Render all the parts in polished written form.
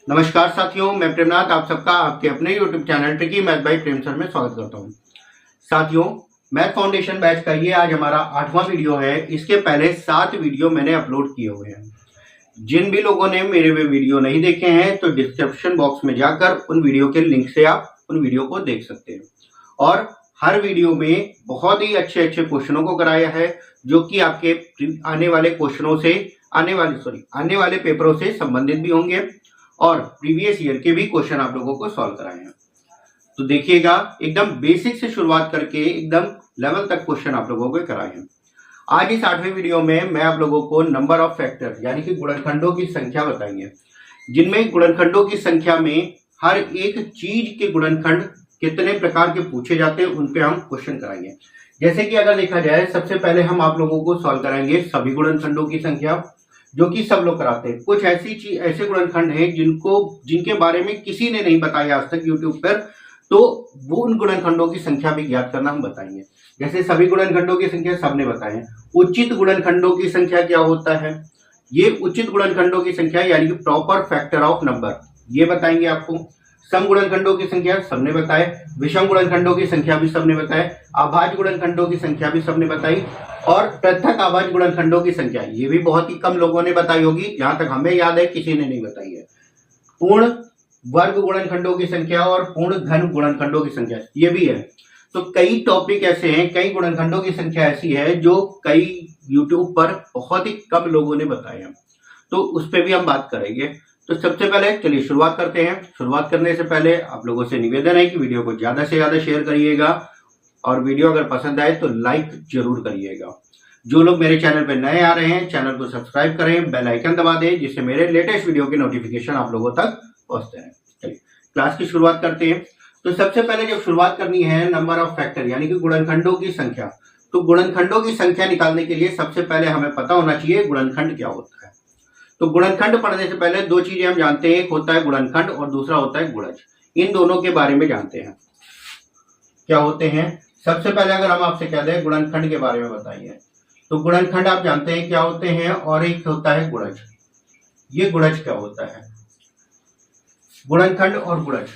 नमस्कार साथियों, मैं प्रेमनाथ आप सबका आपके अपने YouTube channel tricky math bye प्रेम सर में स्वागत करता हूं। साथियों, मैथ फाउंडेशन बैच का ये आज हमारा 8वां वीडियो है। इसके पहले 7 वीडियो मैंने अपलोड किए हुए हैं। जिन भी लोगों ने मेरे वे वीडियो नहीं देखे हैं तो डिस्क्रिप्शन बॉक्स में जाकर उन वीडियो के लिंक से आप उन वीडियो को देख सकते हैं। और हर वीडियो में बहुत ही अच्छे अच्छे क्वेश्चनों को कराया है, जो कि आपके आने वाले क्वेश्चनों से आने वाले पेपरों से संबंधित भी होंगे और प्रीवियस ईयर के भी क्वेश्चन आप लोगों को सॉल्व कराए हैं। तो देखिएगा, एकदम बेसिक से शुरुआत करके एकदम लेवल तक क्वेश्चन आप लोगों को कराए हैं। आज इस 8वें वीडियो में मैं आप लोगों को नंबर ऑफ फैक्टर यानी कि गुणनखंडों की संख्या बताएंगे, जिनमें गुणनखंडों की संख्या में हर एक चीज के गुणनखंड कितने प्रकार के पूछे जाते हैं, उन पे हम क्वेश्चन कराएंगे। जैसे कि अगर देखा जाए, सबसे पहले हम आप लोगों को सॉल्व कराएंगे सभी गुणनखंडों की संख्या, जो कि सब लोग कराते हैं। कुछ ऐसे गुणनखंड हैं जिनके बारे में किसी ने नहीं बताया आज तक यूट्यूब पर, तो वो उन गुणनखंडों की संख्या भी ज्ञात करना हम बताएंगे। जैसे सभी गुणनखंडों की संख्या सबने बताए। उचित गुणनखंडों की संख्या क्या होता है, ये उचित गुणनखंडों की संख्या यानी कि प्रॉपर फैक्टर ऑफ नंबर, ये बताएंगे आपको। सम गुणनखंडों की संख्या सबने बताए, विषम गुणनखंडों की संख्या भी सबने बताए, अभाज्य गुणनखंडों की संख्या भी सबने बताई, और पृथक अभाज्य गुणनखंडों की संख्या ये भी बहुत ही कम लोगों ने बताई होगी, जहां तक हमें याद है किसी ने नहीं बताई है। पूर्ण वर्ग गुणनखंडों की संख्या और पूर्ण घन गुणनखंडों की संख्या ये भी है। तो कई टॉपिक ऐसे हैं, कई गुणनखंडों की संख्या ऐसी है जो कई यूट्यूब पर बहुत ही कम लोगों ने बताए हैं, तो उस पर भी हम बात करेंगे। तो सबसे पहले चलिए शुरुआत करते हैं। शुरुआत करने से पहले आप लोगों से निवेदन है कि वीडियो को ज्यादा से ज्यादा शेयर करिएगा और वीडियो अगर पसंद आए तो लाइक जरूर करिएगा। जो लोग मेरे चैनल पर नए आ रहे हैं, चैनल को सब्सक्राइब करें, बेल आइकन दबा दें, जिससे मेरे लेटेस्ट वीडियो के नोटिफिकेशन आप लोगों तक पहुंचते हैं। चलिए क्लास की शुरुआत करते हैं। तो सबसे पहले जब शुरुआत करनी है नंबर ऑफ फैक्टर यानी कि गुणनखंडों की संख्या, तो गुणनखंडों की संख्या निकालने के लिए सबसे पहले हमें पता होना चाहिए गुणनखंड क्या होता है। तो गुणनखंड पढ़ने से पहले दो चीजें हम जानते हैं, एक होता है गुणनखंड और दूसरा होता है गुणज। इन दोनों के बारे में जानते हैं क्या होते हैं। सबसे पहले अगर हम आपसे कह दें गुणनखंड के बारे में बताइए, तो गुणनखंड आप जानते हैं क्या होते हैं, और एक होता है गुणज। ये गुणज क्या होता है, गुणनखंड और गुणज।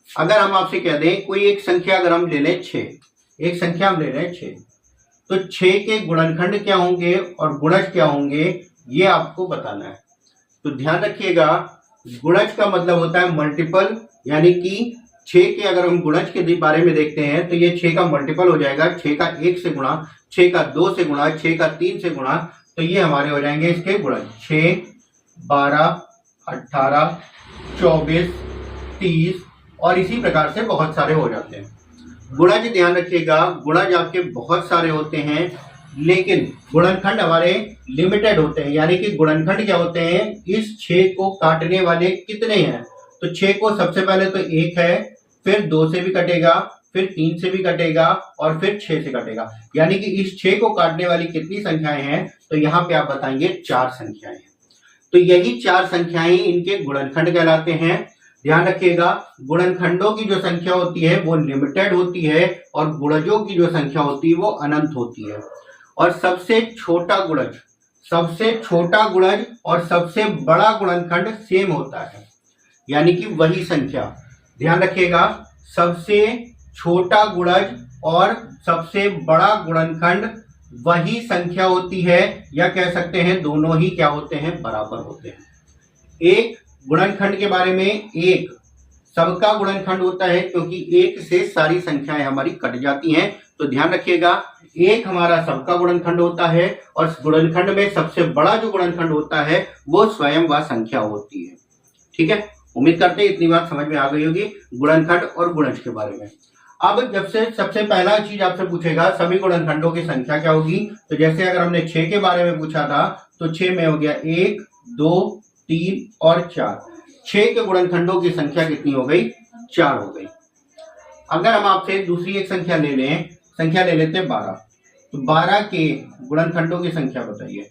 अगर हम आपसे कह दें कोई एक संख्या अगर हम ले लें 6, एक संख्या हम ले लें 6, तो 6 के गुणनखंड क्या होंगे और गुणज क्या होंगे, ये आपको बताना है। तो ध्यान रखिएगा, गुणज का मतलब होता है मल्टीपल, यानी कि 6 के अगर हम गुणज के बारे में देखते हैं तो ये 6 का मल्टीपल हो जाएगा। 6 का 1 से गुणा, 6 का 2 से गुणा, 6 का 3 से गुणा, तो ये हमारे हो जाएंगे इसके गुणज। 6, 12, 18, 24, 30 और इसी प्रकार से बहुत सारे हो जाते हैं। गुणज ध्यान रखिएगा, गुणज आपके बहुत सारे होते हैं, लेकिन गुणनखंड हमारे लिमिटेड होते हैं। यानी कि गुणनखंड क्या होते हैं, इस 6 को काटने वाले कितने हैं। तो 6 को सबसे पहले तो 1 है, फिर 2 से भी कटेगा, फिर 3 से भी कटेगा और फिर 6 से कटेगा। यानी कि इस 6 को काटने वाली कितनी संख्याएं हैं, तो यहाँ पे आप बताएंगे 4 संख्याएं हैं। तो यही 4 संख्याएं इनके गुणनखंड कहलाते हैं। ध्यान रखिएगा, गुणनखंडों की जो संख्या होती है वो लिमिटेड होती है और गुणजों की जो संख्या होती है वो अनंत होती है। और सबसे छोटा गुणज और सबसे बड़ा गुणनखंड सेम होता है, यानी कि वही संख्या। ध्यान रखिएगा, सबसे छोटा गुणज और सबसे बड़ा गुणनखंड वही संख्या होती है, या कह सकते हैं दोनों ही क्या होते हैं, बराबर होते हैं। एक गुणनखंड के बारे में, एक सबका गुणनखंड होता है, क्योंकि एक से सारी संख्याएं हमारी कट जाती हैं। तो ध्यान रखिएगा, एक हमारा सबका गुणनखंड होता है और गुणनखंड में सबसे बड़ा जो गुणनखंड होता है वो स्वयं वह संख्या होती है। ठीक है, उम्मीद करते हैं इतनी बात समझ में आ गई होगी गुणनखंड और गुणज के बारे में। अब जब से सबसे पहला चीज आपसे पूछेगा सभी गुणनखंडों की संख्या क्या होगी, तो जैसे अगर हमने 6 के बारे में पूछा था तो 6 में हो गया 1, 2, 3 और 4। 6 के गुणनखंडों की संख्या कितनी हो गई, 4 हो गई। अगर हम आपसे दूसरी एक संख्या ले लेते हैं 12, तो 12 के गुणनखंडों की संख्या बताइए।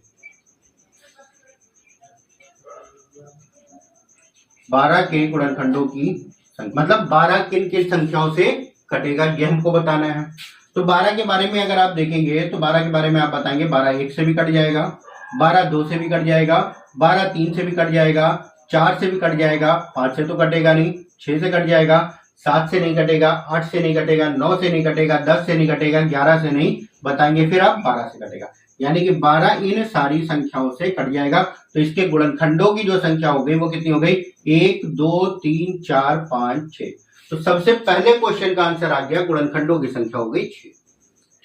12 के गुणनखंडों की संख्या मतलब 12 किन किन संख्याओं से कटेगा, ये हमको बताना है। तो 12 के बारे में अगर आप देखेंगे तो 12 के बारे में आप बताएंगे 12 1 से भी कट जाएगा, 12 2 से भी कट जाएगा, 12 3 से भी कट जाएगा, 4 से भी कट जाएगा, 5 से तो कटेगा नहीं, 6 से कट जाएगा, 7 से नहीं कटेगा, 8 से नहीं कटेगा, 9 से नहीं कटेगा, 10 से नहीं कटेगा, 11 से नहीं बताएंगे, फिर आप 12 से कटेगा, यानी कि 12 इन सारी संख्याओं से कट जाएगा। तो इसके गुणनखंडों की जो संख्या हो गई वो कितनी हो गई? 1 2 3 4 5 6। तो सबसे पहले क्वेश्चन का आंसर आ गया, गुणनखंडों की संख्या हो गई 6।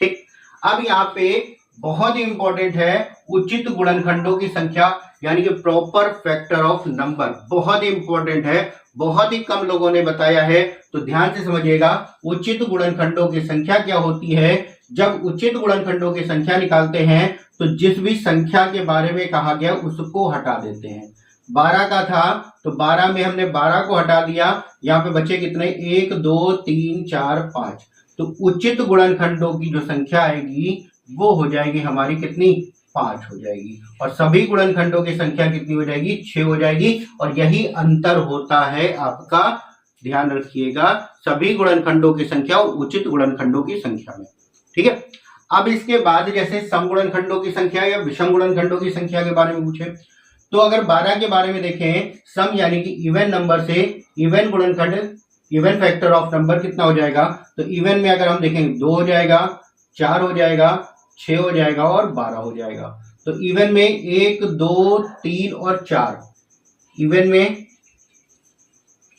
ठीक, अब यहाँ पे बहुत ही इंपॉर्टेंट है उचित गुणनखंडों की संख्या, यानी कि प्रॉपर फैक्टर ऑफ नंबर, बहुत ही इंपॉर्टेंट है, बहुत ही कम लोगों ने बताया है। तो ध्यान से समझिएगा, उचित गुणनखंडों की संख्या क्या होती है? जब उचित गुणनखंडों की संख्या निकालते हैं तो जिस भी संख्या के बारे में कहा गया उसको हटा देते हैं। 12 का था तो 12 में हमने 12 को हटा दिया, यहाँ पे बचे कितने? 1 2 3 4 5। तो उचित गुणनखंडों की जो संख्या आएगी वो हो जाएगी हमारी कितनी? 5 हो जाएगी। और सभी गुणनखंडों की संख्या कितनी हो जाएगी? 6 हो जाएगी। और यही अंतर होता है आपका, ध्यान रखिएगा, सभी गुणनखंडों की संख्या और उचित गुणनखंडों की संख्या में। ठीक है, अब इसके बाद जैसे सम गुणनखंडों की संख्या या विषम गुणनखंडों की संख्या के बारे में पूछे, तो अगर 12 के बारे में देखें, सम यानी कि इवन नंबर से इवन गुणनखंड, इवन फैक्टर ऑफ नंबर कितना हो जाएगा? तो इवन में अगर हम देखेंगे 2 हो जाएगा, 4 हो जाएगा, 6 हो जाएगा और 12 हो जाएगा। तो इवन में 1 2 3 और 4, इवन में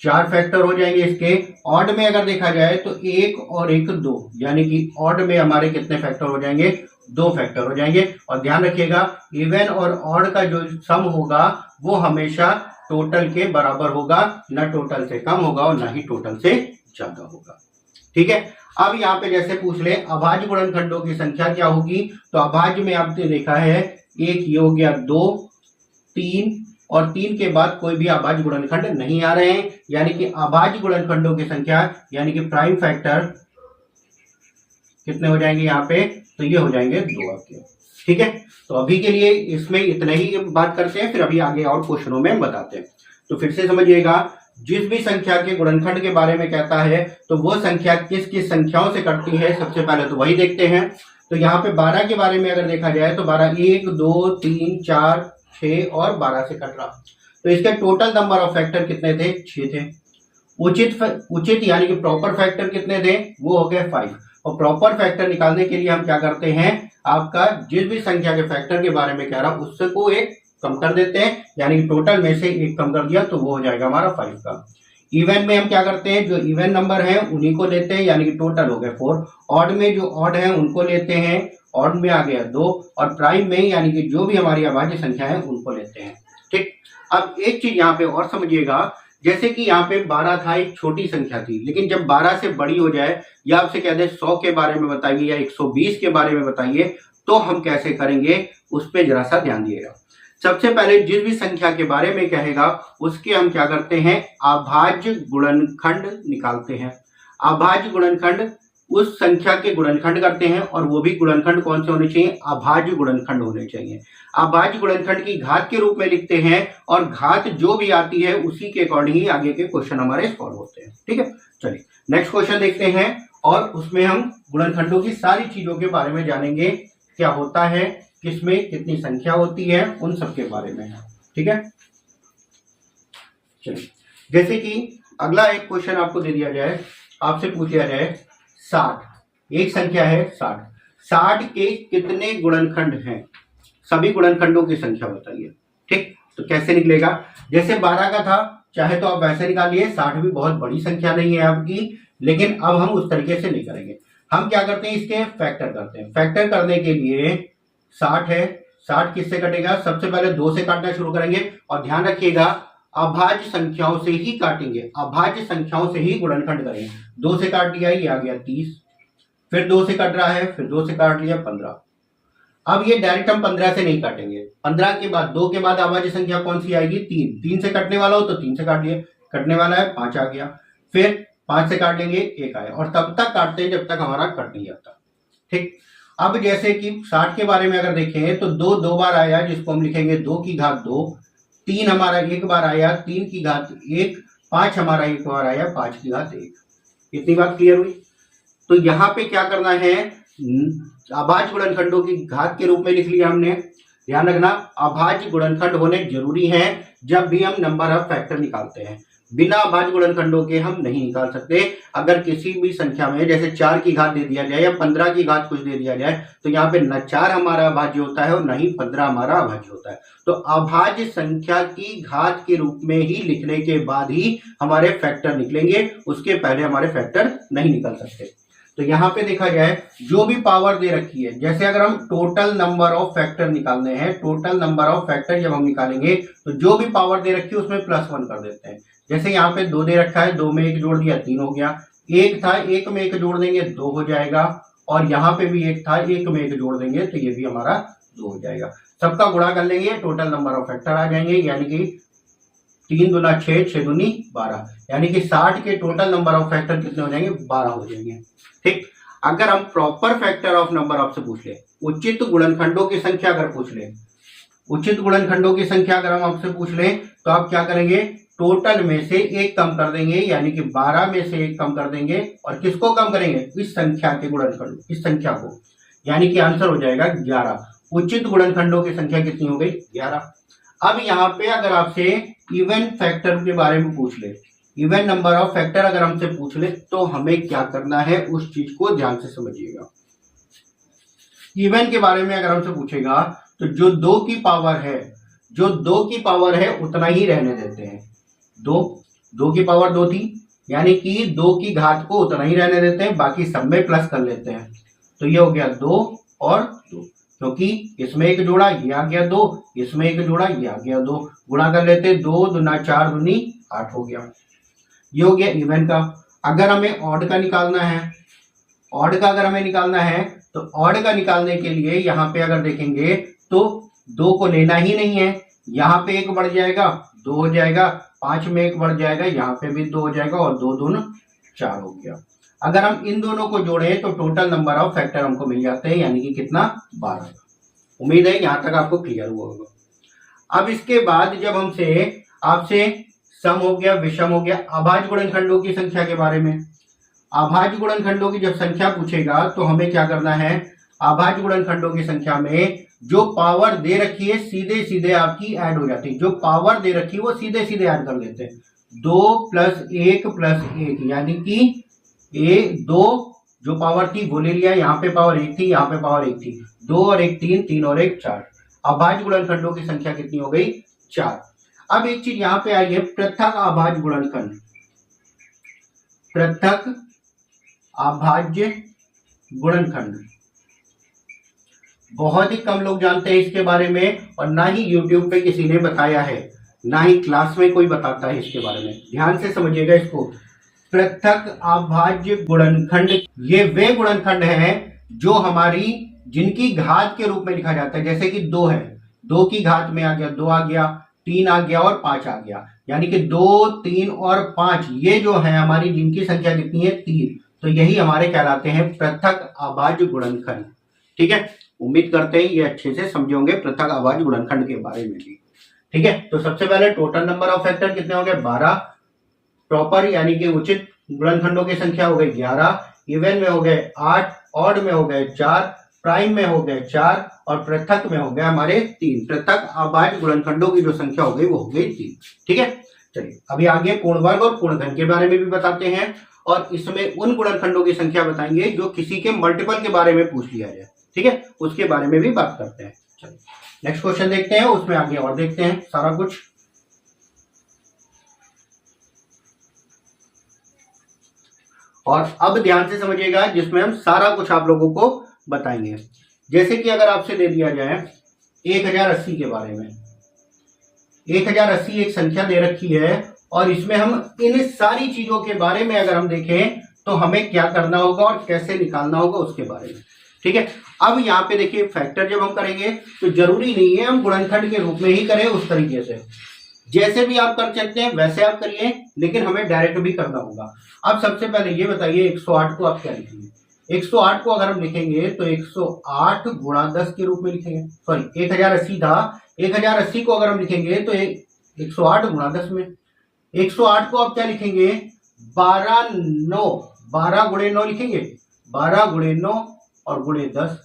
4 फैक्टर हो जाएंगे इसके। ऑड में अगर देखा जाए तो 1 और 1 2, यानी कि ऑड में हमारे कितने फैक्टर हो जाएंगे? 2 फैक्टर हो जाएंगे। और ध्यान रखिएगा, इवन और ऑड का जो सम होगा वो हमेशा टोटल के बराबर होगा, ना टोटल से कम होगा और ना ही टोटल से ज्यादा होगा। ठीक है, अब यहाँ पे जैसे पूछ ले अभाज्य गुणनखंडों की संख्या क्या होगी, तो अभाज्य में आपने देखा है एक ये हो गया 2 3 और 3 के बाद कोई भी अभाज्य गुणनखंड नहीं आ रहे हैं, यानी कि अभाज्य गुणनखंडों की संख्या यानी कि प्राइम फैक्टर कितने हो जाएंगे यहाँ पे? तो ये हो जाएंगे 2 आपके। ठीक है, तो अभी के लिए इसमें इतना ही बात करते हैं, फिर अभी आगे और क्वेश्चनों में बताते हैं। तो फिर से समझिएगा, जिस भी संख्या के गुणनखंड के बारे में कहता है तो वो संख्या किस किस संख्याओं से कटती है, सबसे पहले तो वही देखते हैं। तो यहाँ पे 12 के बारे में अगर देखा जाए तो 12 1 2 3 4 6 और 12 से कट रहा। तो इसके टोटल नंबर ऑफ फैक्टर कितने थे? 6 थे। उचित यानी कि प्रॉपर फैक्टर कितने थे? वो हो गए 5। और प्रॉपर फैक्टर निकालने के लिए हम क्या करते हैं, आपका जिस भी संख्या के फैक्टर के बारे में कह रहा उससे को एक कम कर देते हैं, यानी कि टोटल में से एक कम कर दिया तो वो हो जाएगा हमारा 5 का। इवन में हम क्या करते हैं, जो इवन नंबर है उन्हीं को लेते हैं, यानी कि टोटल हो गए 4। ऑड में जो ऑड है उनको लेते हैं, ऑड में आ गया 2। और प्राइम में यानी कि जो भी हमारी अभाज्य संख्या है उनको लेते हैं। ठीक, अब एक चीज यहाँ पे और समझिएगा, जैसे कि यहाँ पे 12 था, एक छोटी संख्या थी, लेकिन जब 12 से बड़ी हो जाए या आपसे कह दे 100 के बारे में बताइए या 120 के बारे में बताइए, तो हम कैसे करेंगे उस पर जरा सा ध्यान दिएगा। सबसे पहले जिस भी संख्या के बारे में कहेगा उसके हम क्या करते हैं, अभाज्य गुणनखंड निकालते हैं। अभाज्य गुणनखंड उस संख्या के गुणनखंड करते हैं, और वो भी गुणनखंड कौन से होने चाहिए? अभाज्य गुणनखंड होने चाहिए। अभाज्य गुणनखंड की घात के रूप में लिखते हैं, और घात जो भी आती है उसी के अकॉर्डिंग ही आगे के क्वेश्चन हमारे सॉल्व होते हैं। ठीक है, चलिए नेक्स्ट क्वेश्चन देखते हैं, और उसमें हम गुणनखंडों की सारी चीजों के बारे में जानेंगे, क्या होता है, किसमें कितनी संख्या होती है, उन सब के बारे में। ठीक है, चलिए जैसे कि अगला एक क्वेश्चन आपको दे दिया जाए, आपसे पूछ लिया जाए 60, एक संख्या है 60, 60 के कितने गुणनखंड हैं? सभी गुणनखंडों की संख्या बताइए। ठीक, तो कैसे निकलेगा, जैसे 12 का था, चाहे तो आप वैसे निकालिए, 60 भी बहुत बड़ी संख्या नहीं है आपकी, लेकिन अब हम उस तरीके से नहीं करेंगे। हम क्या करते हैं, इसके फैक्टर करते हैं। फैक्टर करने के लिए 60 है, 60 किससे कटेगा? सबसे पहले 2 से काटना शुरू करेंगे, और ध्यान रखिएगा अभाज्य संख्याओं से ही काटेंगे, अभाज्य संख्याओं से ही गुणनखंड करेंगे। 2 से काट दिया, ये आ गया 30, फिर 2 से कट रहा है, फिर 2 से काट लिया 15। अब ये डायरेक्ट हम 15 से नहीं काटेंगे, 15 के बाद 2 के बाद अभाज्य संख्या कौन सी आएगी? 3। 3 से कटने वाला हो तो 3 से काट लिए, कटने वाला है 5 आ गया, फिर 5 से काट लेंगे 1 आया, और तब तक काटते हैं जब तक हमारा कट नहीं जाता। ठीक, अब जैसे कि 60 के बारे में अगर देखें तो 2 2 बार आया, जिसको हम लिखेंगे 2 की घात 2, 3 हमारा 1 बार आया, 3 की घात 1, 5 हमारा 1 बार आया, 5 की घात 1। इतनी बात क्लियर हुई? तो यहाँ पे क्या करना है, अभाज्य गुणनखंडों की घात के रूप में लिख लिया हमने, ध्यान रखना, अभाज्य गुणनखंड होने जरूरी हैं जब भी हम नंबर ऑफ फैक्टर निकालते हैं। बिना अभाज्य गुणनखंडों के हम नहीं निकाल सकते। अगर किसी भी संख्या में जैसे 4 की घात दे दिया जाए या 15 की घात कुछ दे दिया जाए तो यहाँ पे न 4 हमारा अभाज्य होता है और न ही 15 हमारा अभाज्य होता है। तो अभाज्य संख्या की घात के रूप में ही लिखने के बाद ही हमारे फैक्टर निकलेंगे, उसके पहले हमारे फैक्टर नहीं निकल सकते। तो यहाँ पे देखा जाए जो भी पावर दे रखी है, जैसे अगर हम टोटल नंबर ऑफ फैक्टर निकालने हैं, टोटल नंबर ऑफ फैक्टर जब हम निकालेंगे तो जो भी पावर दे रखी है उसमें +1 कर देते हैं। जैसे यहाँ पे 2 दे रखा है, 2 में 1 जोड़ दिया 3 हो गया, 1 था 1 में 1 जोड़ देंगे 2 हो जाएगा, और यहाँ पे भी 1 था 1 में 1 जोड़ देंगे तो ये भी हमारा 2 हो जाएगा। सबका गुणा कर लेंगे, टोटल नंबर ऑफ फैक्टर आ जाएंगे, यानी कि 3 दूना 6, 6 दूनी 12, यानी कि 60 के टोटल नंबर ऑफ फैक्टर कितने हो जाएंगे, 12 हो जाएंगे। ठीक, अगर हम proper factor of number of से पूछ ले, उचित गुणनखंडों की संख्या अगर पूछ ले, उचित गुणनखंडों की संख्या अगर हम आपसे पूछ ले तो आप क्या करेंगे, टोटल में से 1 कम कर देंगे, यानी कि 12 में से 1 कम कर देंगे, और किसको कम करेंगे, इस संख्या के गुणनखंड, इस संख्या को, यानी कि आंसर हो जाएगा 11। उचित गुणनखंडों की संख्या कितनी हो गई, 11। अब यहाँ पे अगर आपसे इवन फैक्टर के बारे में पूछ ले, इवन नंबर ऑफ फैक्टर अगर हमसे पूछ ले तो हमें क्या करना है, उस चीज को ध्यान से समझिएगा। इवन के बारे में अगर हमसे पूछेगा तो जो 2 की पावर है, जो 2 की पावर है उतना ही रहने देते हैं। 2 की पावर 2 थी, यानी कि 2 की घात को उतना ही रहने देते हैं, बाकी सब में प्लस कर लेते हैं। तो ये हो गया 2 और 2, क्योंकि इसमें 1 जोड़ा ये आ गया 2, इसमें 1 जोड़ा ये आ गया 2, गुणा कर लेते, 2 दूना 4 दूनी 8 हो गया। ये हो गया इवन का। अगर हमें ऑड का निकालना है, ऑड का अगर हमें निकालना है तो ऑड का निकालने के लिए यहाँ पे अगर देखेंगे तो 2 को लेना ही नहीं है, यहाँ पे 1 बढ़ जाएगा 2 हो जाएगा, 5 में 1 बढ़ जाएगा, यहाँ पे भी 2 हो जाएगा, और 2 दूना 4 हो गया। अगर हम इन दोनों को जोड़ें तो टोटल नंबर ऑफ फैक्टर हमको मिल जाते हैं, यानी कि कितना, 12। उम्मीद है यहाँ तक आपको क्लियर हुआ होगा। अब इसके बाद जब हमसे आपसे सम हो गया, विषम हो गया, अभाज्य गुणनखंडों की संख्या के बारे में, अभाज्य गुणनखंडों की जब संख्या पूछेगा तो हमें क्या करना है, अभाज्य गुणनखंडों की संख्या में जो पावर दे रखी है सीधे सीधे आपकी ऐड हो जाती है, जो पावर दे रखी है वो सीधे सीधे ऐड कर लेते हैं। 2 + 1 + 1, यानी कि 2 जो पावर थी वो ले लिया, यहाँ पे पावर 1 थी, यहाँ पे पावर 1 थी, 2 और 1 3, 3 और 1 4। अभाज्य गुणनखंडों की संख्या कितनी हो गई, 4। अब एक चीज यहाँ पे आई है, पृथक अभाज्य गुणनखंड। पृथक अभाज्य गुणनखंड बहुत ही कम लोग जानते हैं इसके बारे में, और ना ही YouTube पे किसी ने बताया है, ना ही क्लास में कोई बताता है इसके बारे में। ध्यान से समझिएगा इसको। पृथक अभाज्य गुणनखंड ये वे गुणनखंड हैं जो हमारी, जिनकी घात के रूप में लिखा जाता है। जैसे कि 2 है, 2 की घात में आ गया 2 आ गया, 3 आ गया और 5 आ गया, यानी कि 2, 3 और 5 ये जो है हमारी, जिनकी संख्या कितनी है, 3, तो यही हमारे कहलाते हैं पृथक अभाज्य गुणनखंड। ठीक है, उम्मीद करते हैं ये अच्छे से समझे होंगे पृथक अभाज्य गुणनखंड के बारे में भी। ठीक है, तो सबसे पहले टोटल नंबर ऑफ फैक्टर कितने हो गए, 12, प्रॉपर यानी कि उचित गुणनखंडों की संख्या हो गई 11, इवन में हो गए 8, ऑड में हो गए 4, प्राइम में हो गए 4, और पृथक में हो गए हमारे 3। पृथक अभाज्य गुणनखंडों की जो संख्या हो गई वो हो गई 3। ठीक है, चलिए अभी आगे पूर्ण वर्ग और पूर्ण घन के बारे में भी बताते हैं, और इसमें उन गुणनखंडों की संख्या बताएंगे जो किसी के मल्टीपल के बारे में पूछ लिया जाए। ठीक है, उसके बारे में भी बात करते हैं। चलिए नेक्स्ट क्वेश्चन देखते हैं, उसमें आगे और देखते हैं सारा कुछ। और अब ध्यान से समझिएगा, जिसमें हम सारा कुछ आप लोगों को बताएंगे। जैसे कि अगर आपसे दे दिया जाए 1080 के बारे में, 1080 एक संख्या दे रखी है, और इसमें हम इन सारी चीजों के बारे में अगर हम देखें तो हमें क्या करना होगा और कैसे निकालना होगा उसके बारे में। ठीक है, अब यहाँ पे देखिए फैक्टर जब हम करेंगे तो जरूरी नहीं है हम गुणनखंड के रूप में ही करें, उस तरीके से जैसे भी आप कर सकते हैं वैसे आप करिए, लेकिन हमें डायरेक्ट भी करना होगा। अब सबसे पहले ये बताइए 108 को आप क्या लिखेंगे। 108 को अगर हम लिखेंगे तो 108 गुणा 10 के रूप में लिखेंगे, सॉरी 1080 था, 1080 को अगर हम लिखेंगे तो 108 गुणा 10 में। 108 को आप क्या लिखेंगे, 12 गुणे 9 लिखेंगे, 12 गुणे 9 और गुणे 10।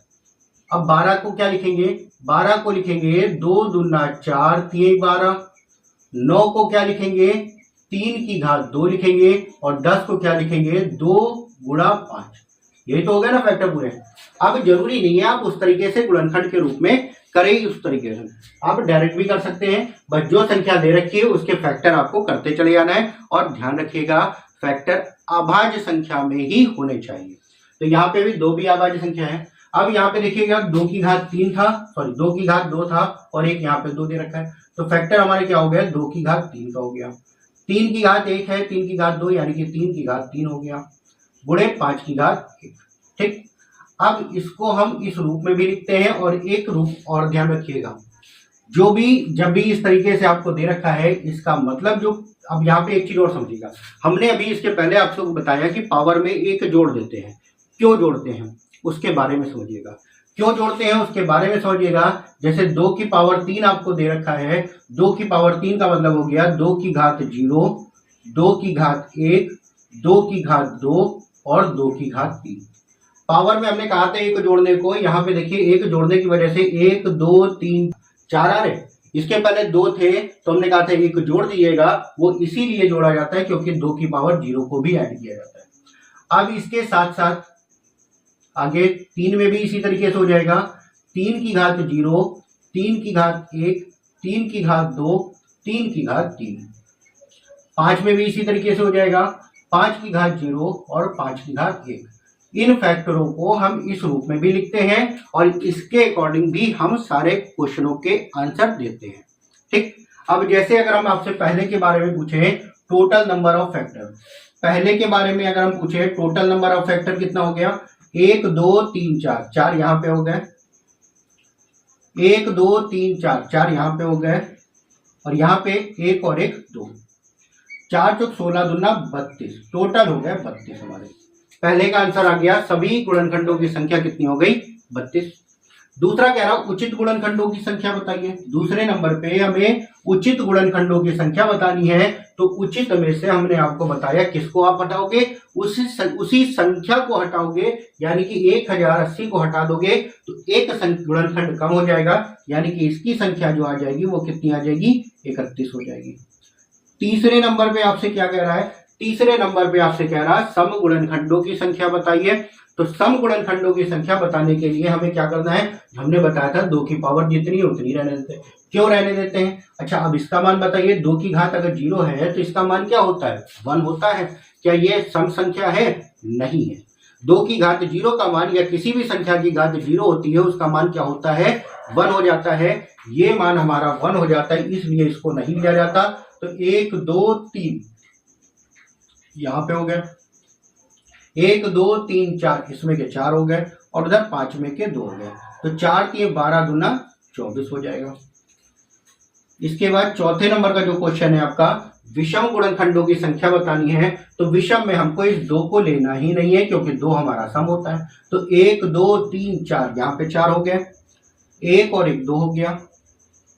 अब 12 को क्या लिखेंगे, 12 को लिखेंगे 2 दूना 4 3 12। 9 को क्या लिखेंगे 3 की घात 2 लिखेंगे और 10 को क्या लिखेंगे 2 गुणा 5। ये तो हो गया ना फैक्टर पूरे। अब जरूरी नहीं है आप उस तरीके से गुणनखंड के रूप में करें, उस तरीके से आप डायरेक्ट भी कर सकते हैं, बस जो संख्या दे रखी है उसके फैक्टर आपको करते चले जाना है। और ध्यान रखिएगा फैक्टर अभाज्य संख्या में ही होने चाहिए। तो यहाँ पे भी 2 भी अभाज्य संख्या है। अब यहाँ पे देखिएगा 2 की घात 3 था, सॉरी 2 की घात 2 था और एक यहाँ पे 2 दे रखा है, तो फैक्टर हमारे क्या हो गया 2 की घात 3 का हो गया। 3 की घात 1 है, 3 की घात 2 यानी कि 3 की घात 3 हो गया, गुणे 5 की घात 1। ठीक, अब इसको हम इस रूप में भी लिखते हैं। और एक रूप और ध्यान रखिएगा, जो भी जब भी इस तरीके से आपको दे रखा है इसका मतलब जो, अब यहाँ पे एक चीज और समझिएगा, हमने अभी इसके पहले आपको बताया कि पावर में एक जोड़ देते हैं, क्यों जोड़ते हैं उसके बारे में समझिएगा। क्यों जोड़ते हैं उसके बारे में समझिएगा। जैसे 2 की पावर 3 आपको दे रखा है, 2 की पावर 3 का मतलब हो गया 2 की घात 0, 2 की घात 1, 2 की घात 2 और 2 की घात 3। पावर में हमने कहा था एक जोड़ने को, यहाँ पे देखिए एक जोड़ने की वजह से 1 2 3 4 आ रहे, इसके पहले 2 थे तो हमने कहा था एक जोड़ दीजिएगा, वो इसीलिए जोड़ा जाता है क्योंकि 2 की पावर 0 को भी ऐड किया जाता है। अब इसके साथ साथ आगे 3 में भी इसी तरीके से हो जाएगा, 3 की घात 0, 3 की घात 1, 3 की घात 2, 3 की घात 3। 5 में भी इसी तरीके से हो जाएगा, 5 की घात 0 और 5 की घात 1। इन फैक्टरों को हम इस रूप में भी लिखते हैं और इसके अकॉर्डिंग भी हम सारे क्वेश्चनों के आंसर देते हैं। ठीक, अब जैसे अगर हम आपसे पहले के बारे में पूछे टोटल नंबर ऑफ फैक्टर, पहले के बारे में अगर हम पूछे टोटल नंबर ऑफ फैक्टर कितना हो गया 1 2 3 4, 4 यहाँ पे हो गए, 1 2 3 4, 4 यहाँ पे हो गए और यहाँ पे 1 और 1 2, 4 चौक 16 दूना 32, टोटल हो गया 32 हमारे। पहले का आंसर आ गया, सभी गुणनखंडों की संख्या कितनी हो गई 32। दूसरा कह रहा हूं उचित गुणनखंडों की संख्या बताइए। दूसरे नंबर पे हमें उचित गुणनखंडों की संख्या बतानी है, तो उचित में से हमने आपको बताया किसको आप हटाओगे, उसी संख्या को हटाओगे, यानी कि 1080 को हटा दोगे तो एक गुणनखंड कम हो जाएगा, यानी कि इसकी संख्या जो आ जाएगी वो कितनी आ जाएगी 31 हो जाएगी। तीसरे नंबर पे आपसे क्या कह रहा है, तीसरे नंबर पे आपसे कह रहा है सम गुणनखंडों की संख्या बताइए। तो सम गुणनखंडों की संख्या बताने के लिए हमें क्या करना है, हमने बताया था 2 की पावर जितनी है उतनी रहने देते हैं। क्यों रहने देते हैं, अच्छा अब इसका मान बताइए, 2 की घात अगर 0 है तो इसका मान क्या होता है 1 होता है। क्या ये सम संख्या है, नहीं है। 2 की घात 0 का मान या किसी भी संख्या की घात 0 होती है उसका मान क्या होता है 1 हो जाता है। ये मान हमारा 1 हो जाता है, इसलिए इसको नहीं लिया जाता। तो 1 2 3 यहां पे हो गए, 1 2 3 4 इसमें के 4 हो गए और उधर 5 में के 2 हो गए, तो 4 3 12 दूना 24 हो जाएगा। इसके बाद चौथे नंबर का जो क्वेश्चन है आपका विषम गुणनखंडों की संख्या बतानी है। तो विषम में हमको इस 2 को लेना ही नहीं है क्योंकि 2 हमारा सम होता है। तो 1 2 3 4 यहाँ पे 4 हो गए, 1 और 1 2 हो गया,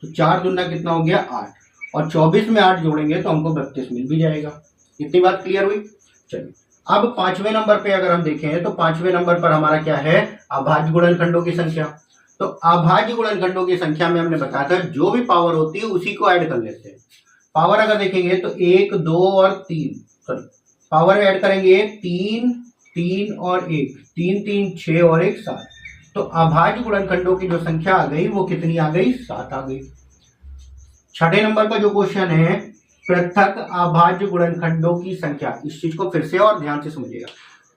तो 4 दूना कितना हो गया 8 और 24 में 8 जोड़ेंगे तो हमको 32 मिल भी जाएगा। इतनी बात क्लियर हुई। चलिए अब 5वें नंबर पे अगर हम देखें तो 5वें नंबर पर हमारा क्या है अभाज्य गुणनखंडों की संख्या। तो अभाज्य गुणनखंडों की संख्या में हमने बताया था जो भी पावर होती है उसी को ऐड कर लेते हैं। पावर अगर देखेंगे तो 1 2 और 3, सॉरी पावर ऐड करेंगे 3 3 और 1, 3 3 6 और 1 7। तो अभाज्य गुणनखंडों की जो संख्या आ गई वो कितनी आ गई 7 आ गई। छठे नंबर का जो क्वेश्चन है पृथक अभाज्य गुणनखंडों की संख्या, इस चीज को फिर से और ध्यान से समझिएगा।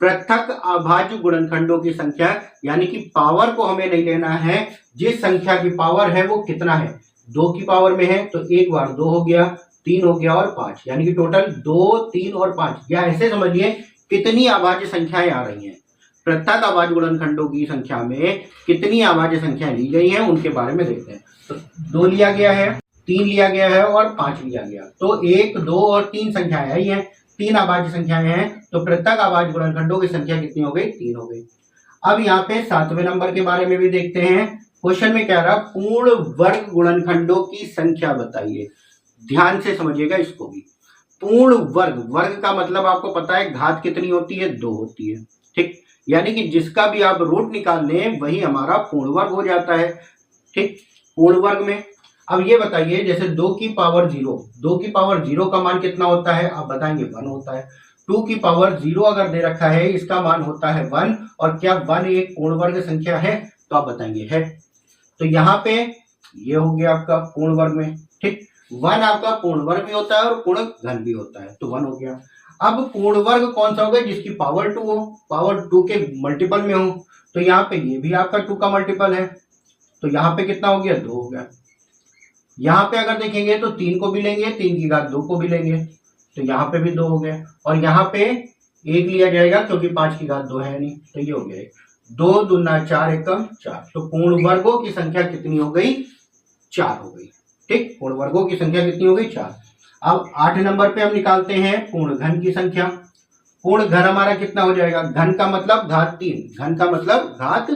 पृथक अभाज्य गुणनखंडों की संख्या यानी कि पावर को हमें नहीं लेना है, जिस संख्या की पावर है वो कितना है 2 की पावर में है, तो एक बार 2 हो गया, 3 हो गया और 5, यानी कि टोटल 2 3 और 5। या ऐसे समझिए कितनी अभाज्य संख्याएं आ रही हैं, पृथक अभाज्य गुणनखंडों की संख्या में कितनी अभाज्य संख्याएं ली गई हैं उनके बारे में देखते हैं। तो 2 लिया गया है, 3 लिया गया है और 5 लिया गया, तो 1 2 और 3 संख्याएं आई हैं, 3 अभाज्य संख्याएं हैं। तो पृथक अभाज्य गुणनखंडों की संख्या कितनी हो गई 3 हो गई। अब यहाँ पे 7वें नंबर के बारे में भी देखते हैं। क्वेश्चन में कह रहा पूर्ण वर्ग गुणनखंडों की संख्या बताइए। ध्यान से समझिएगा इसको भी। पूर्ण वर्ग, वर्ग का मतलब आपको पता है घात कितनी होती है 2 होती है, ठीक, यानी कि जिसका भी आप रूट निकाल लें वही हमारा पूर्ण वर्ग हो जाता है, ठीक, पूर्ण वर्ग में। अब ये बताइए जैसे 2 की पावर 0, 2 की पावर 0 का मान कितना होता है, आप बताएंगे 1 होता है। 2 की पावर 0 अगर दे रखा है इसका मान होता है 1, और क्या 1 एक पूर्ण वर्ग संख्या है, तो आप बताएंगे है। तो यहाँ पे ये हो गया आपका पूर्ण वर्ग में। ठीक, 1 आपका पूर्ण वर्ग भी होता है और पूर्ण घन भी होता है, तो 1 हो गया। अब पूर्ण वर्ग कौन सा होगा, जिसकी पावर 2 हो, पावर 2 के मल्टीपल में हो, तो यहाँ पे ये भी आपका 2 का मल्टीपल है, तो यहाँ पे कितना हो गया, 2 हो गया। यहाँ पे अगर देखेंगे तो 3 को भी लेंगे, 3 की घात 2 को भी लेंगे, तो यहाँ पे भी 2 हो गया, और यहाँ पे 1 लिया जाएगा क्योंकि 5 की घात 2 है नहीं, तो ये हो गया 2 दूना 4 एकम 4। तो पूर्ण वर्गों की संख्या कितनी हो गई, 4 हो गई। ठीक, पूर्ण वर्गों की संख्या कितनी हो गई, 4। अब 8 नंबर पे हम निकालते हैं पूर्ण घन की संख्या। पूर्ण घन हमारा कितना हो जाएगा, घन का मतलब घात 3, घन का मतलब घात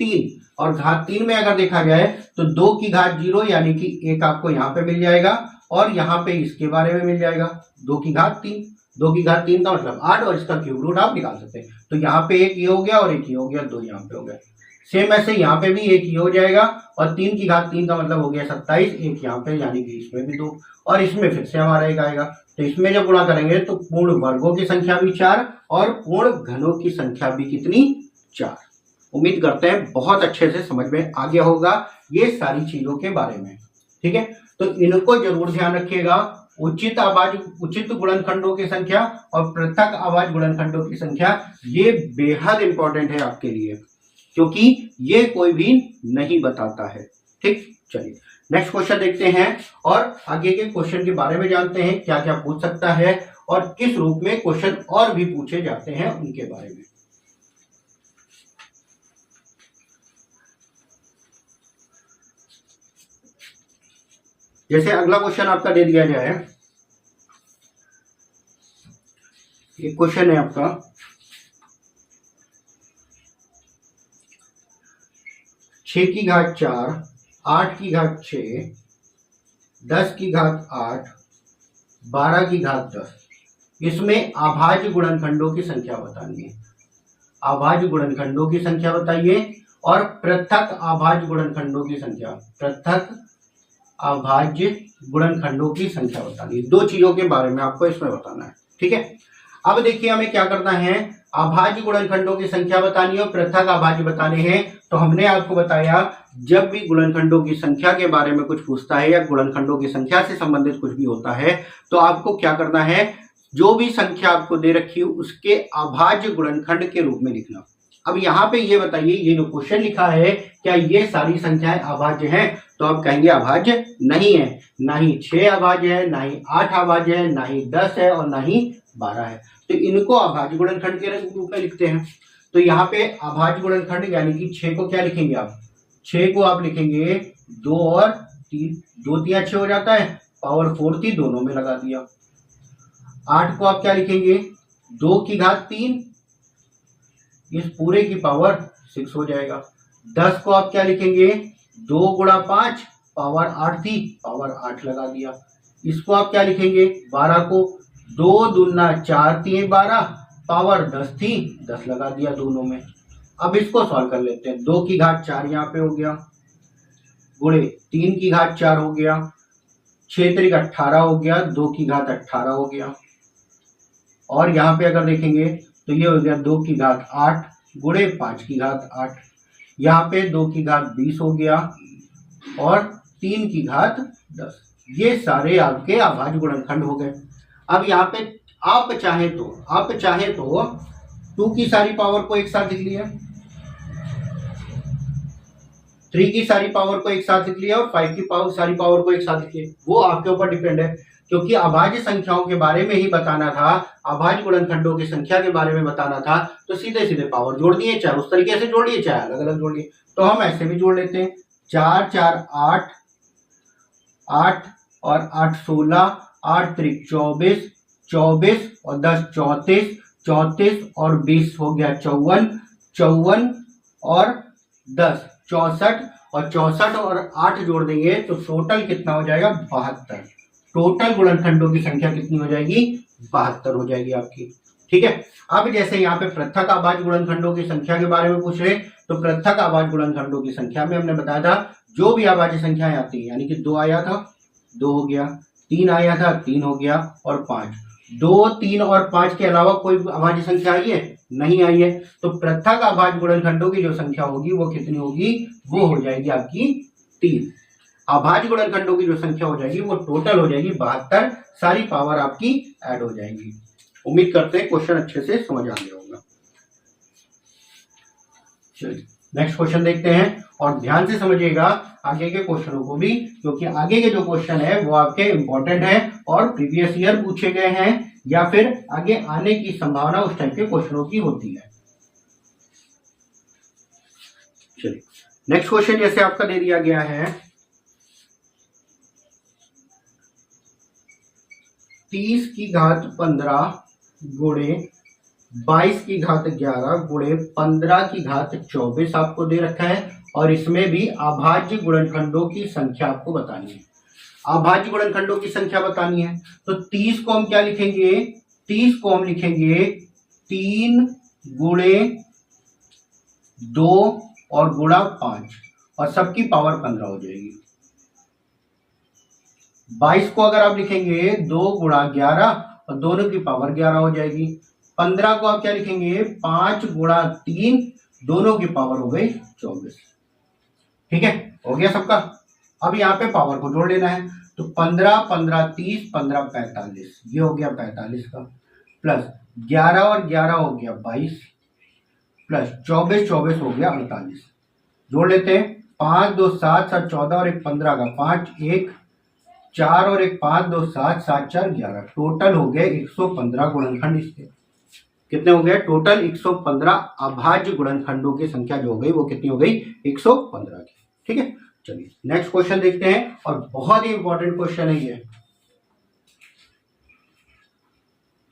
3, और घात 3 में अगर देखा जाए तो 2 की घात 0 यानी कि 1 आपको यहाँ पे मिल जाएगा, और यहाँ पे इसके बारे में मिल जाएगा 2 की घात 3। 2 की घात 3 का मतलब 8, और इसका क्यूब रूट आप निकाल सकते हैं। तो यहाँ पे 1 ये हो गया और 1 ये हो गया, 2 यहाँ पे हो गया। सेम ऐसे यहाँ पे भी 1 ये हो जाएगा, और 3 की घात 3 का मतलब हो गया 27, 1 यहाँ पे यानी कि इसमें भी 2, और इसमें फिर से हमारा 1 आएगा। तो इसमें जब गुणा करेंगे तो पूर्ण वर्गों की संख्या भी 4 और पूर्ण घनों की संख्या भी कितनी, 4। उम्मीद करते हैं बहुत अच्छे से समझ में आ गया होगा ये सारी चीजों के बारे में। ठीक है, तो इनको जरूर ध्यान रखिएगा। उचित आवाज, उचित गुणनखंडों की संख्या और पृथक आवाज गुणनखंडों की संख्या, ये बेहद इंपॉर्टेंट है आपके लिए, क्योंकि ये कोई भी नहीं बताता है। ठीक, चलिए नेक्स्ट क्वेश्चन देखते हैं और आगे के क्वेश्चन के बारे में जानते हैं, क्या क्या पूछ सकता है और किस रूप में क्वेश्चन और भी पूछे जाते हैं उनके बारे में। जैसे अगला क्वेश्चन आपका दे दिया जाए, ये क्वेश्चन है आपका 6 की घात 4, 8 की घात 6, 10 की घात 8, 12 की घात 10। इसमें अभाज्य गुणनखंडों की संख्या बतानी है। अभाज्य गुणनखंडों की संख्या बताइए और पृथक अभाज्य गुणनखंडों की संख्या, पृथक अभाज्य गुणनखंडों की संख्या बतानी है। 2 चीजों के बारे में आपको इसमें बताना है। ठीक है, अब देखिए हमें क्या करना है, अभाज्य गुणनखंडों की संख्या बतानी है और पृथक अभाज्य बताने हैं। तो हमने आपको बताया जब भी गुणनखंडों की संख्या के बारे में कुछ पूछता है या गुणनखंडों की संख्या से संबंधित कुछ भी होता है, तो आपको क्या करना है, जो भी संख्या आपको दे रखी है उसके अभाज्य गुणनखंड के रूप में लिखना। अब यहाँ पे ये बताइए, ये जो क्वेश्चन लिखा है क्या ये सारी संख्याएं अभाज्य हैं, तो आप कहेंगे अभाज्य नहीं है। ना ही 6 अभाज्य है, ना ही 8 अभाज्य है, ना ही 10 है और ना ही 12 है। तो इनको अभाज्य गुणनखंड के रूप में लिखते हैं। तो यहाँ पे अभाज्य गुणनखंड यानी कि 6 को क्या लिखेंगे आप, 6 को आप लिखेंगे 2 और 3, 2 3 6 हो जाता है, पावर 4 थी दोनों में लगा दिया। 8 को आप क्या लिखेंगे, 2 की घात 3, इस पूरे की पावर 6 हो जाएगा। 10 को आप क्या लिखेंगे, 2 गुणा 5, पावर 8 थी, पावर 8 लगा दिया। इसको आप क्या लिखेंगे, 12 को 2 दूना 4 3 12, पावर 10 थी, 10 लगा दिया दोनों में। अब इसको सॉल्व कर लेते हैं। 2 की घात 4 यहाँ पे हो गया, गुणे 3 की घात 4 हो गया, 6 त्रिक 18 हो गया, 2 की घात 18 हो गया, और यहाँ पे अगर देखेंगे तो ये हो गया 2 की घात 8 गुणे 5 की घात 8, यहाँ पे 2 की घात 20 हो गया और 3 की घात 10। ये सारे आपके अभाज्य गुणनखंड हो गए। अब यहाँ पे आप चाहे तो 2 की सारी पावर को एक साथ लिख लिया, 3 की सारी पावर को एक साथ लिख लिया और 5 की सारी पावर को एक साथ लिख लिया। वो आपके ऊपर डिपेंड है, क्योंकि अभाज्य संख्याओं के बारे में ही बताना था, अभाज्य गुणनखंडों की संख्या के बारे में बताना था, तो सीधे सीधे पावर जोड़ दिए, चाहे उस तरीके से जोड़ लिए चाहे अलग अलग जोड़ लिए। तो हम ऐसे भी जोड़ लेते हैं, 4 4 8, 8 और 8 16, 8 त्रिक 24, 24 और 10 34, 34 और 20 हो गया 54, 54 और 10 64, और 64 और 8 जोड़ देंगे तो टोटल कितना हो जाएगा, 72। टोटल गुणनखंडों की संख्या कितनी हो जाएगी, 72 हो जाएगी आपकी। ठीक है, अब जैसे यहाँ पे पृथक अभाज्य गुणनखंडों की संख्या के बारे में पूछ रहे, तो पृथक अभाज्य गुणनखंडों की संख्या में हमने बताया था जो भी अभाज्य संख्याएं आती हैं, यानी कि 2 आया था 2 हो गया, 3 आया था 3 हो गया, और 5, 2, 3 और 5 के अलावा कोई अभाज्य संख्या आई है? नहीं आई है। तो पृथक अभाज्य गुणनखंडों की जो संख्या होगी वो कितनी होगी? वो हो जाएगी आपकी 3। अभाज्य गुणनखंडों की जो संख्या हो जाएगी वो टोटल हो जाएगी 72, सारी पावर आपकी ऐड हो जाएगी। उम्मीद करते हैं क्वेश्चन अच्छे से समझ आ गया होगा। चलिए नेक्स्ट क्वेश्चन देखते हैं, और ध्यान से समझिएगा आगे के क्वेश्चनों को भी, क्योंकि आगे के जो क्वेश्चन है वो आपके इंपॉर्टेंट है और प्रीवियस ईयर पूछे गए हैं या फिर आगे आने की संभावना उस टाइप के क्वेश्चनों की होती है। चलिए नेक्स्ट क्वेश्चन जैसे आपका दे दिया गया है 30 की घात 15 गुणे 22 की घात 11 गुणे 15 की घात 24 आपको दे रखा है, और इसमें भी अभाज्य गुणनखंडों की संख्या आपको बतानी है। अभाज्य गुणनखंडों की संख्या बतानी है तो 30 को हम क्या लिखेंगे? 30 को हम लिखेंगे 3 गुणे 2 और गुणा 5, और सबकी पावर 15 हो जाएगी। 22 को अगर आप लिखेंगे 2 गुणा 11 और दोनों की पावर 11 हो जाएगी। 15 को आप क्या लिखेंगे? 5 गुणा 3, दोनों की पावर हो गई 24। ठीक है, हो गया सबका। अब यहाँ पे पावर को जोड़ लेना है, तो 15 15 30 15 45, ये हो गया 45 का, प्लस 11 और 11 हो गया 22, प्लस 24 24 हो गया 48। जोड़ लेते हैं, 5 2 7 7 14 और 1 15 का 5, 1 4 और 1 5 2 7 7 4 11, टोटल हो गए 115 गुणनखंड। इसके कितने हो गए? टोटल 115 अभाज्य गुणनखंडों की संख्या जो हो गई वो कितनी हो गई? 115 की। ठीक है, चलिए नेक्स्ट क्वेश्चन देखते हैं, और बहुत ही इंपॉर्टेंट क्वेश्चन है ये।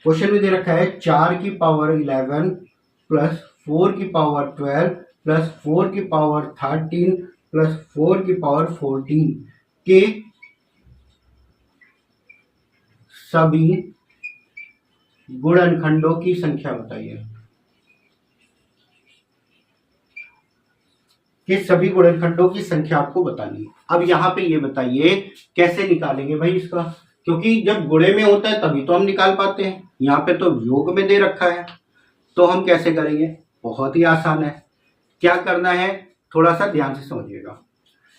क्वेश्चन में दे रखा है 4 की पावर 11 प्लस 4 की पावर 12 प्लस 4 की पावर 13 प्लस 4 की पावर 14 के सभी गुणनखंडों की संख्या बताइए। कि सभी गुणनखंडों की संख्या आपको बतानी है। अब यहाँ पे ये बताइए कैसे निकालेंगे भाई इसका, क्योंकि जब गुणे में होता है तभी तो हम निकाल पाते हैं, यहाँ पे तो योग में दे रखा है, तो हम कैसे करेंगे? बहुत ही आसान है। क्या करना है थोड़ा सा ध्यान से समझिएगा।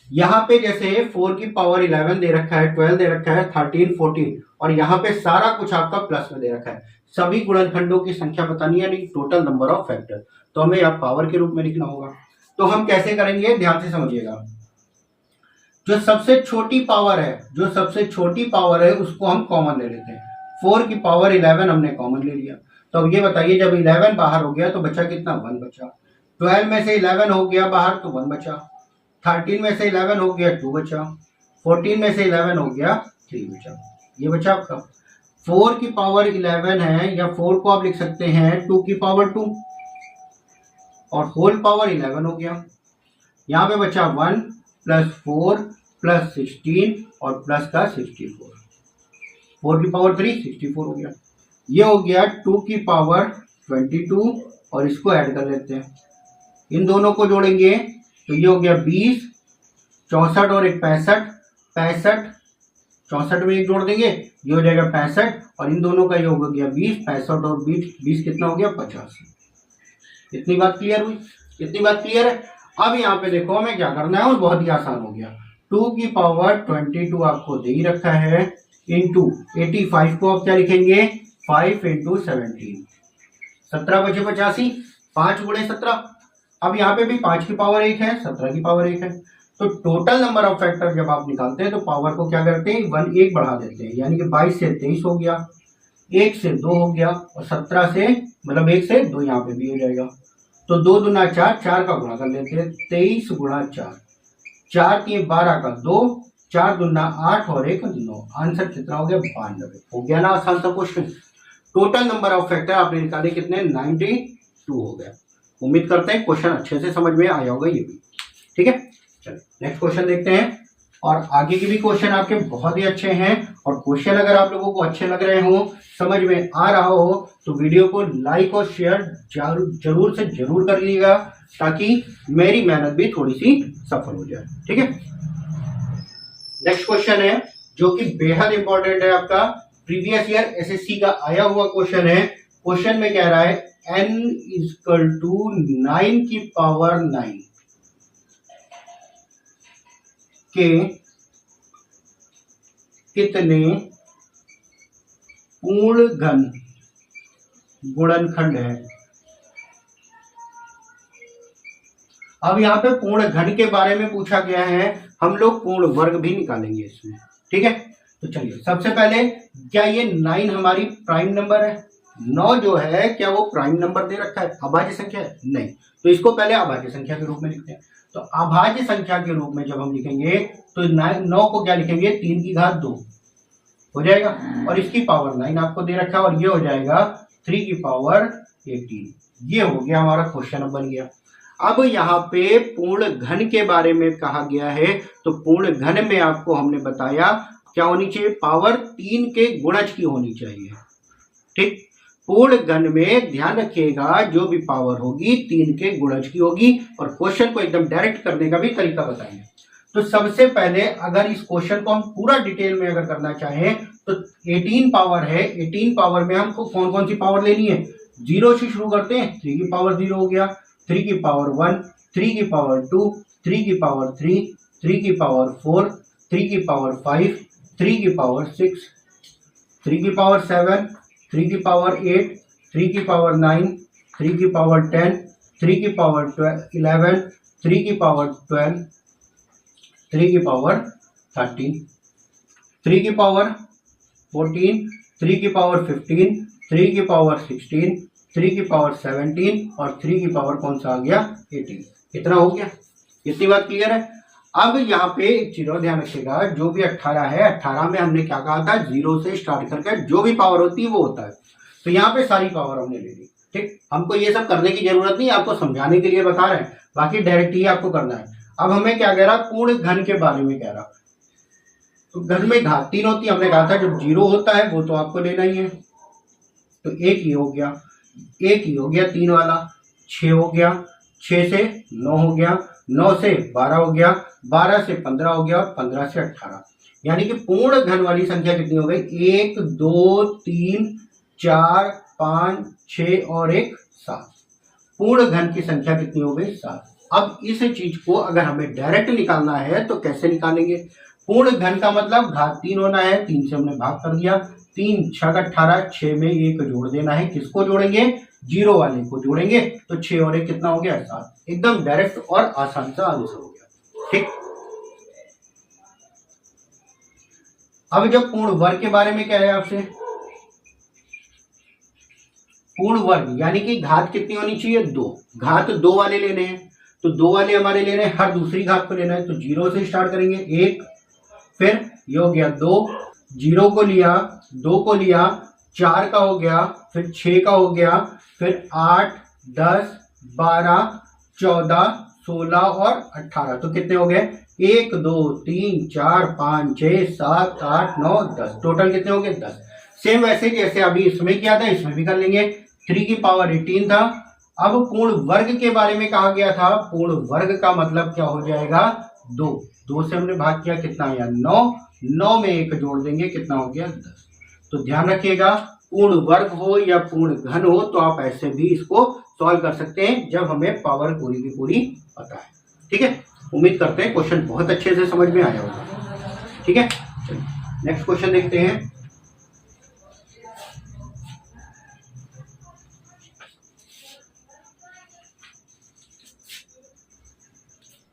यहाँ पे जैसे 4 की पावर 11 दे रखा है, 12 दे रखा है, 13 14, और यहाँ पे सारा कुछ आपका प्लस में दे रखा है। सभी गुणनखंडों की संख्या बतानी है, यानी टोटल नंबर ऑफ फैक्टर, तो हमें यहाँ पावर के रूप में लिखना होगा। तो हम कैसे करेंगे ध्यान से समझिएगा। जो सबसे छोटी पावर है, जो सबसे छोटी पावर है उसको हम कॉमन ले लेते हैं। 4 की पावर 11 हमने कॉमन ले लिया, तो अब ये बताइए जब 11 बाहर हो गया तो बचा कितना? 1 बचा। 12 में से 11 हो गया बाहर तो 1 बचा। 13 में से 11 हो गया 2 बचा। 14 में से 11 हो गया 3 बचा। ये बचा आपका 4 की पावर 11 है, या 4 को आप लिख सकते हैं 2 की पावर 2 और होल पावर 11 हो गया। यहाँ पे बचा 1 प्लस 4 प्लस 16 और प्लस का 64, 4 की पावर 3 64 हो गया। ये हो गया 2 की पावर 22, और इसको ऐड कर लेते हैं, इन दोनों को जोड़ेंगे तो ये हो गया 20, 64 और 1 65, 65 64 में एक जोड़ देंगे ये हो जाएगा 65, और इन दोनों का योग हो गया 20, 65 और 20 कितना हो गया? 85। इतनी बात क्लियर हुई? इतनी बात क्लियर है? अब यहाँ पे देखो हमें क्या करना है, और बहुत ही आसान हो गया। 2 की पावर 22 आपको दे ही रखा है, इंटू 85 को आप क्या लिखेंगे? 5 इंटू 17, 17 बचे 85, 5 गुणे 17। अब यहाँ पे भी 5 की पावर 1 है, 17 की पावर 1 है, तो टोटल नंबर ऑफ फैक्टर जब आप निकालते हैं तो पावर को क्या करते हैं? 1 बढ़ा देते हैं, यानी कि 22 से 23 हो गया, 1 से 2 हो गया, और 17 से मतलब 1 से 2 यहाँ पे भी हो जाएगा, तो 2 दूना 4, 4 का गुणा कर लेते हैं, 23 गुणा 4, 4 3 12 का 2, 4 दूना 8 और 1 9, आंसर कितना हो गया? 92। हो गया ना आसान सा question. Total number of factor आपने निकाले कितने? 92 हो गया। उम्मीद करते हैं क्वेश्चन अच्छे से समझ में आया होगा ये भी। ठीक है, चलिए नेक्स्ट क्वेश्चन देखते हैं। और आगे के भी क्वेश्चन आपके बहुत ही अच्छे हैं। और क्वेश्चन अगर आप लोगों को अच्छे लग रहे हो, समझ में आ रहा हो, तो वीडियो को लाइक और शेयर जरूर से जरूर कर लीजिएगा, ताकि मेरी मेहनत भी थोड़ी सी सफल हो जाए। ठीक है, नेक्स्ट क्वेश्चन है जो कि बेहद इंपॉर्टेंट है, आपका प्रीवियस ईयर एसएससी का आया हुआ क्वेश्चन है। क्वेश्चन में कह रहा है n इक्वल टू 9 की पावर 9 के कितने पूर्ण घन गुणनखंड है। अब यहाँ पे पूर्ण घन के बारे में पूछा गया है, हम लोग पूर्ण वर्ग भी निकालेंगे इसमें। ठीक है, तो चलिए सबसे पहले, क्या ये 9 हमारी प्राइम नंबर है? 9 जो है क्या वो प्राइम नंबर दे रखा है, अभाज्य संख्या है? नहीं, तो इसको पहले अभाज्य संख्या के रूप में लिखते हैं। तो अभाज्य संख्या के रूप में जब हम लिखेंगे तो 9 को क्या लिखेंगे, 3 की घात 2 हो जाएगा, और इसकी पावर 9 आपको दे रखा है, और ये हो जाएगा 3 की पावर 18। ये हो गया हमारा क्वेश्चन बन गया। अब यहाँ पे पूर्ण घन के बारे में कहा गया है, तो पूर्ण घन में आपको हमने बताया क्या होनी चाहिए, पावर 3 के गुणज की होनी चाहिए। ठीक, पूर्ण घन में ध्यान रखिएगा जो भी पावर होगी 3 के गुणज की होगी, और क्वेश्चन को एकदम डायरेक्ट करने का भी तरीका बताएंगे। तो सबसे पहले अगर इस क्वेश्चन को हम पूरा डिटेल में अगर करना चाहें तो 18 पावर है, 18 पावर में हमको कौन कौन सी पावर लेनी है, 0 से शुरू करते हैं, 3 की पावर 0 हो गया, 3 की पावर 1, 3 की पावर 2, 3 की पावर 3, 3 की पावर 4, 3 की पावर 5, 3 की पावर 6, 3 की पावर 7, 3 की पावर 8, 3 की पावर 9, 3 की पावर 10, 3 की पावर 11, 3 की पावर 12, 3 की पावर 13, 3 की पावर 14, 3 की पावर 15, 3 की पावर 16, 3 की पावर 17 और 3 की पावर कौन सा आ गया, 18। इतना हो गया, इतनी बात क्लियर है। अब यहाँ पे एक चीज और ध्यान रखिएगा, जो भी 18 है, 18 में हमने क्या कहा था, 0 से स्टार्ट करके जो भी पावर होती है वो होता है। तो यहाँ पे सारी पावर हमने ले ली। ठीक, हमको ये सब करने की जरूरत नहीं, आपको समझाने के लिए बता रहे हैं, बाकी डायरेक्ट ही आपको करना है। अब हमें क्या कह रहा, पूर्ण घन के बारे में कह रहा। तो घन में घात 3 होती है, हमने कहा था जब 0 होता है वो तो आपको लेना ही है। तो एक ही हो गया, एक ही हो गया 3 वाला, 6 हो गया, 6 से 9 हो गया, 9 से 12 हो गया, 12 से 15 हो गया, और 15 से 18। यानी कि पूर्ण घन वाली संख्या कितनी हो गई, 1 2 3 4 5 6 और 1 7। पूर्ण घन की संख्या कितनी हो गई, 7। अब इस चीज को अगर हमें डायरेक्ट निकालना है तो कैसे निकालेंगे, पूर्ण घन का मतलब घात 3 होना है, 3 से हमने भाग कर दिया, 3 6 18, 6 में 1 जोड़ देना है, किसको जोड़ेंगे, 0 वाले को जोड़ेंगे, तो 6 और 1 कितना हो गया, 7। एकदम डायरेक्ट और आसान सा आंसर हो गया। ठीक, अब जब पूर्ण वर्ग के बारे में क्या है आपसे, पूर्ण वर्ग यानी कि घात कितनी होनी चाहिए, 2। घात 2 वाले लेने हैं, तो 2 वाले हमारे लेने हैं, हर दूसरी घात को लेना है, तो 0 से स्टार्ट करेंगे, 1, फिर ये हो गया 2, 0 को लिया, 2 को लिया, 4 का हो गया, फिर 6 का हो गया, फिर 8 10 12 14 16 और 18। तो कितने हो गए, 1 2 3 4 5 6 7 8 9 10। टोटल कितने हो गए, 10। सेम वैसे जैसे अभी इसमें किया था इसमें भी कर लेंगे। 3 की पावर 18 था। अब पूर्ण वर्ग के बारे में कहा गया था, पूर्ण वर्ग का मतलब क्या हो जाएगा, 2। 2 से हमने भाग किया, कितना आया, 9। 9 में 1 जोड़ देंगे, कितना हो गया, 10। तो ध्यान रखिएगा, पूर्ण वर्ग हो या पूर्ण घन हो तो आप ऐसे भी इसको सॉल्व कर सकते हैं जब हमें पावर पूरी की पूरी पता है। ठीक है, उम्मीद करते हैं क्वेश्चन बहुत अच्छे से समझ में आया होगा। ठीक है, चलिए नेक्स्ट क्वेश्चन देखते हैं।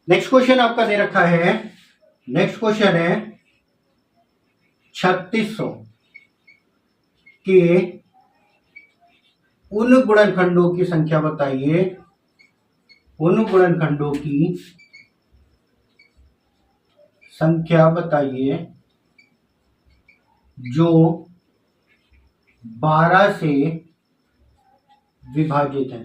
नेक्स्ट क्वेश्चन आपका दे रखा है, नेक्स्ट क्वेश्चन है 3600 के उन गुणनखंडों की संख्या बताइए, उन गुणनखंडों की संख्या बताइए जो 12 से विभाजित है।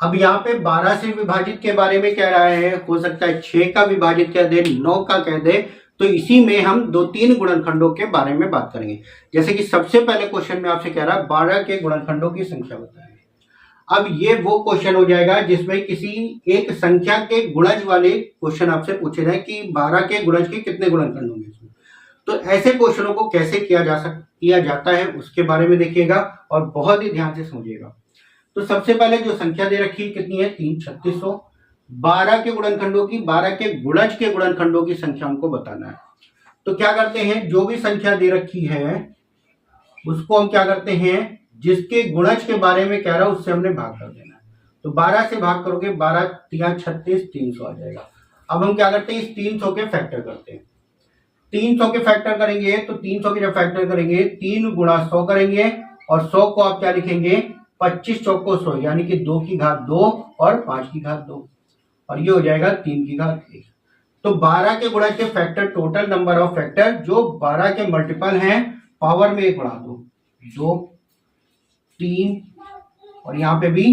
अब यहाँ पे 12 से विभाजित के बारे में कह रहा है, हो सकता है 6 का विभाजित कह दे, 9 का कह दे, तो इसी में हम 2-3 गुणनखंडों के बारे में बात करेंगे। जैसे कि सबसे पहले क्वेश्चन में आपसे कह रहा है 12 के गुणनखंडों की संख्या बताएं। अब ये वो क्वेश्चन हो जाएगा जिसमें किसी एक संख्या के गुणज वाले क्वेश्चन आपसे पूछे जाए कि 12 के गुणज के कितने गुणनखंड होंगे। तो ऐसे क्वेश्चनों को कैसे किया जाता है उसके बारे में देखिएगा और बहुत ही ध्यान से समझिएगा। तो सबसे पहले जो संख्या दे रखी है कितनी है, 3, 3600। 12 के गुणनखंडों की, 12 के गुणज के गुणनखंडों की संख्या हमको बताना है। तो क्या करते हैं, जो भी संख्या दे रखी है उसको हम क्या करते हैं, जिसके गुणज के बारे में कह रहा है उससे हमने भाग कर देना है। तो 12 से भाग करोगे, 12 3 36, 300 आ जाएगा। अब हम क्या करते हैं, इस 300 के फैक्टर करते हैं। 300 के फैक्टर करेंगे तो 300 के जब फैक्टर करेंगे 3 गुणा 100 करेंगे और 100 को आप क्या लिखेंगे, 25 चौको 100, यानी कि 2 की घात 2 और 5 की घात 2, और ये हो जाएगा 3 की घात 1। तो 12 के गुणज के factor, total number of factor जो 12 के मल्टीपल हैं, पावर में 1 बढ़ा दो, 2 3 और यहाँ पे भी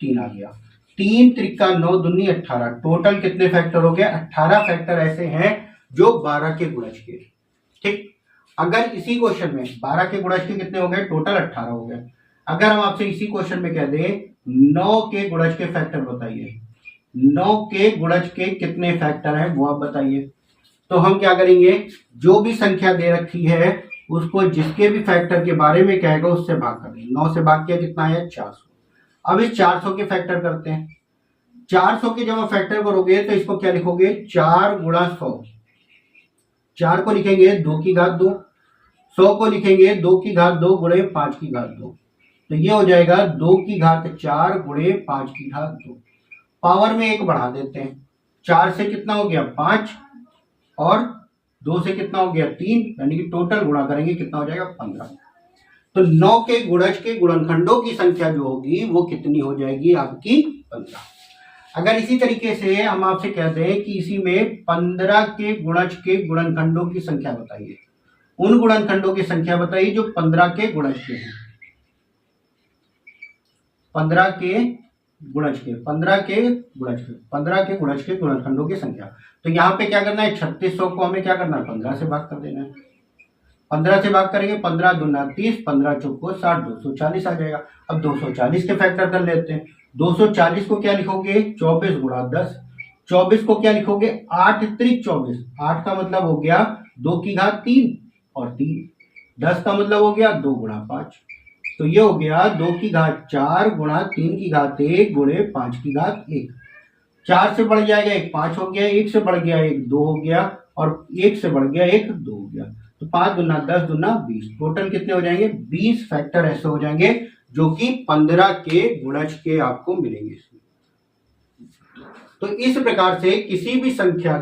3 आ गया। 3 त्रिका 9 दूनी 18, टोटल कितने फैक्टर हो गए, 18 फैक्टर ऐसे हैं जो 12 के गुणज के। ठीक, अगर इसी क्वेश्चन में 12 के गुणज के कितने हो गए, टोटल 18 हो गए। अगर हम आपसे इसी क्वेश्चन में कह दें 9 के गुणज के फैक्टर बताइए, 9 के गुणज के कितने फैक्टर हैं वो आप बताइए, तो हम क्या करेंगे, जो भी संख्या दे रखी है उसको जिसके भी फैक्टर के बारे में कहेगा उससे भाग कर देंगे। 9 से भाग किया कितना है, 400। अब इस 400 के फैक्टर करते हैं। 400 के जब आप फैक्टर करोगे तो इसको क्या लिखोगे, 4 गुणा 100। 4 को लिखेंगे 2 की घात 2, 100 को लिखेंगे 2 की घात 2 गुणे 5 की घात 2, तो ये हो जाएगा 2 की घात 4 गुणे 5 की घात 2। पावर में 1 बढ़ा देते हैं, 4 से कितना हो गया 5 और 2 से कितना हो गया 3, यानी कि टोटल गुणा करेंगे कितना हो जाएगा 15। तो 9 के गुणज के गुणनखंडों की संख्या जो होगी वो कितनी हो जाएगी आपकी, 15। अगर इसी तरीके से हम आपसे कहते हैं कि इसी में 15 के गुणज के गुणनखंडों की संख्या बताइए, उन गुणनखंडों की संख्या बताइए जो 15 के गुणज के हैं, 15 के गुणज के, 15 के गुणज के, 15 के गुणज के गुणनखंडों की संख्या। तो यहाँ पे क्या करना है, 3600 को हमें क्या करना है, 15 से भाग कर देना है। 15 से भाग करेंगे, 15 दूना 30, 15 चौको 60, 240 आ जाएगा। अब 240 के फैक्टर कर लेते हैं। 240 को क्या लिखोगे, 24 गुणा 10। 24 को क्या लिखोगे, 8 त्रिक 24, 8 का मतलब हो गया 2 की घात 3 और 3, 10 का मतलब हो गया 2 गुणा 5, तो ये हो गया 2 की घात 4 गुणा 3 की घात 1 गुणे 5 की घात 1। 4 से बढ़ जाएगा 1 5 हो गया, 1 से बढ़ गया 1 2 हो गया और 1 से बढ़ गया 1 2 हो गया। तो 5 दूना 10 दूना 20, टोटल कितने हो जाएंगे, 20 फैक्टर ऐसे हो जाएंगे जो कि 15 के गुणज के आपको मिलेंगे। तो इस प्रकार से किसी भी संख्या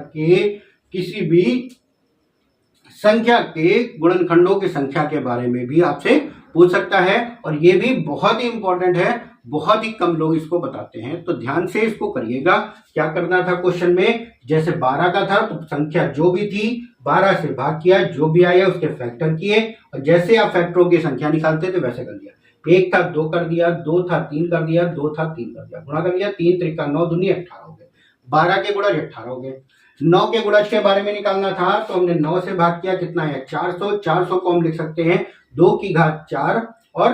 के गुणनखंडों की संख्या के बारे में भी आपसे पूछ सकता है, और ये भी बहुत ही इंपॉर्टेंट है, बहुत ही कम लोग इसको बताते हैं। तो ध्यान से इसको करिएगा। क्या करना था क्वेश्चन में, जैसे 12 का था तो संख्या जो भी थी 12 से भाग किया, जो भी आया उसके फैक्टर किए, और जैसे आप फैक्टरों की संख्या निकालते थे वैसे कर दिया। 1 था 2 कर दिया, 2 था 3 कर दिया, 2 था 3 कर दिया, गुणा कर दिया, 3 त्रिका 9 दूनी 18 हो गए। 12 के गुणज 18 हो गए। 9 के गुणज के बारे में निकालना था तो हमने 9 से भाग किया, कितना है 400। 400 को हम लिख सकते हैं 2 की घात 4 और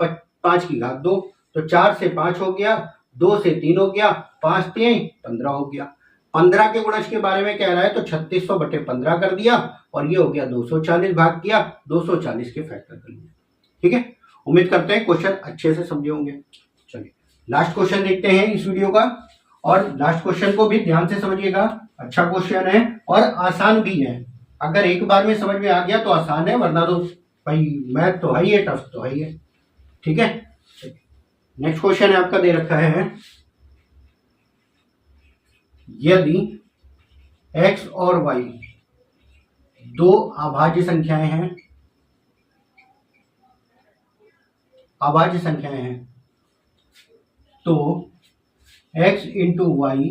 5 की घात 2, तो 4 से 5 हो गया, 2 से 3 हो गया, 5 3 15 हो गया। 15 के गुणज के बारे में कह रहा है तो 3600 बटे 15 कर दिया और ये हो गया 240, भाग किया 240 के फैक्टर कर लिया। ठीक है, उम्मीद करते हैं क्वेश्चन अच्छे से समझे होंगे। चलिए लास्ट क्वेश्चन देखते हैं इस वीडियो का, और लास्ट क्वेश्चन को भी ध्यान से समझिएगा। अच्छा क्वेश्चन है और आसान भी है। अगर एक बार में समझ में आ गया तो आसान है, वरना तो भाई मैथ तो है ही है, टफ तो है ही है। ठीक है, नेक्स्ट क्वेश्चन है आपका दे रखा है, यदि x और y दो अभाज्य संख्याएं हैं, तो x इंटू वाई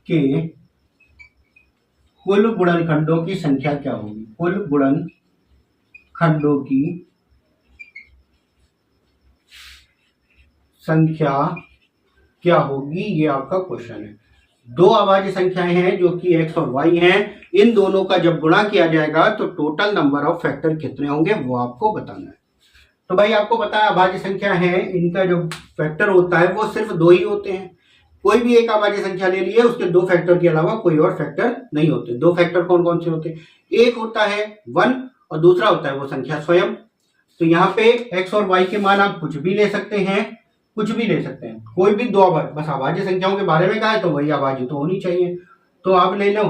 के कुल गुणनखंडों की संख्या क्या होगी। कुल गुणनखंडों की संख्या क्या होगी, ये आपका क्वेश्चन है। दो अभाज्य संख्याएं हैं जो कि x और y हैं, इन दोनों का जब गुणा किया जाएगा तो टोटल नंबर ऑफ फैक्टर कितने होंगे वो आपको बताना है। तो भाई आपको पता है अभाज्य संख्या है, इनका जो फैक्टर होता है वो सिर्फ दो ही होते हैं। कोई भी एक अभाज्य संख्या ले लिए, उसके दो फैक्टर के अलावा कोई और फैक्टर नहीं होते। दो फैक्टर कौन कौन से होते हैं? एक होता है 1 और दूसरा होता है वो संख्या स्वयं। तो यहाँ पे x और y के मान आप कुछ भी ले सकते हैं, कुछ भी ले सकते हैं, कोई भी दो अभाज्य, बस अभाज्य संख्याओं के बारे में कहा है तो वही अभाज्य तो होनी चाहिए। तो आप ले लो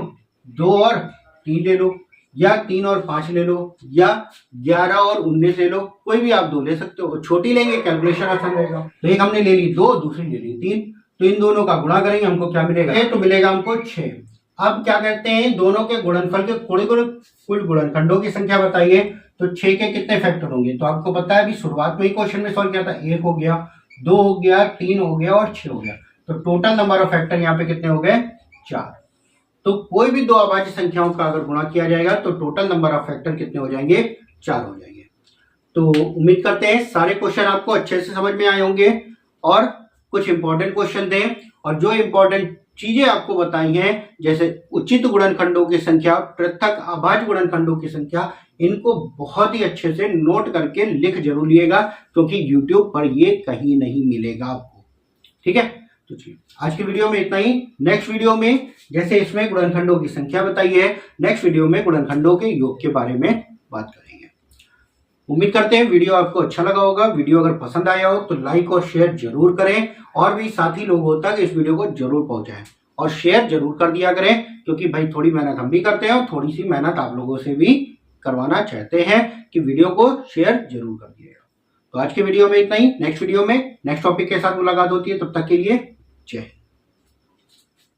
2 और 3 ले लो, या 3 और 5 ले लो, या 11 और 19 ले लो, कोई भी आप दो ले सकते हो। छोटी लेंगे कैलकुलेशन आसान रहेगा। तो एक हमने ले ली 2, दूसरी ले ली 3, तो इन दोनों का गुणा करेंगे, हमको क्या मिलेगा? तो मिलेगा हमको 6। अब क्या करते हैं, दोनों के गुणनफल के कुल गुणनखंडों की संख्या बताइए। तो 6 के कितने फैक्टर होंगे? तो आपको पता है अभी शुरुआत में ही क्वेश्चन में सॉल्व किया था, 1 हो गया, 2 हो गया, 3 हो गया और 6 हो गया। तो टोटल नंबर ऑफ फैक्टर यहाँ पे कितने हो गए? 4। तो कोई भी दो अभाज्य संख्याओं का अगर गुणा किया जाएगा तो टोटल नंबर ऑफ फैक्टर कितने हो जाएंगे? 4 हो जाएंगे। तो उम्मीद करते हैं सारे क्वेश्चन आपको अच्छे से समझ में आए होंगे और कुछ इंपॉर्टेंट क्वेश्चन थे, और जो इंपॉर्टेंट चीजें आपको बताई हैं जैसे उचित गुणनखंडों की संख्या, पृथक अभाज्य गुणनखंडों की संख्या, इनको बहुत ही अच्छे से नोट करके लिख जरूर लिएगा, क्योंकि YouTube पर ये कहीं नहीं मिलेगा आपको। ठीक है, तो चलिए आज की वीडियो में इतना ही। नेक्स्ट वीडियो में जैसे इसमें गुणनखंडों की संख्या बताई है, नेक्स्ट वीडियो में गुणनखंडों के योग के बारे में बात करेंगे। उम्मीद करते हैं वीडियो आपको अच्छा लगा होगा। वीडियो अगर पसंद आया हो तो लाइक और शेयर जरूर करें, और भी साथी लोगों तक इस वीडियो को जरूर पहुंचाएं और शेयर जरूर कर दिया करें, क्योंकि भाई थोड़ी मेहनत हम भी करते हैं और थोड़ी सी मेहनत आप लोगों से भी करवाना चाहते हैं कि वीडियो को शेयर जरूर कर दिएगा। तो आज के वीडियो में इतना ही। नेक्स्ट वीडियो में नेक्स्ट टॉपिक के साथ मुलाकात होती है, तब तक के लिए जय हिंद।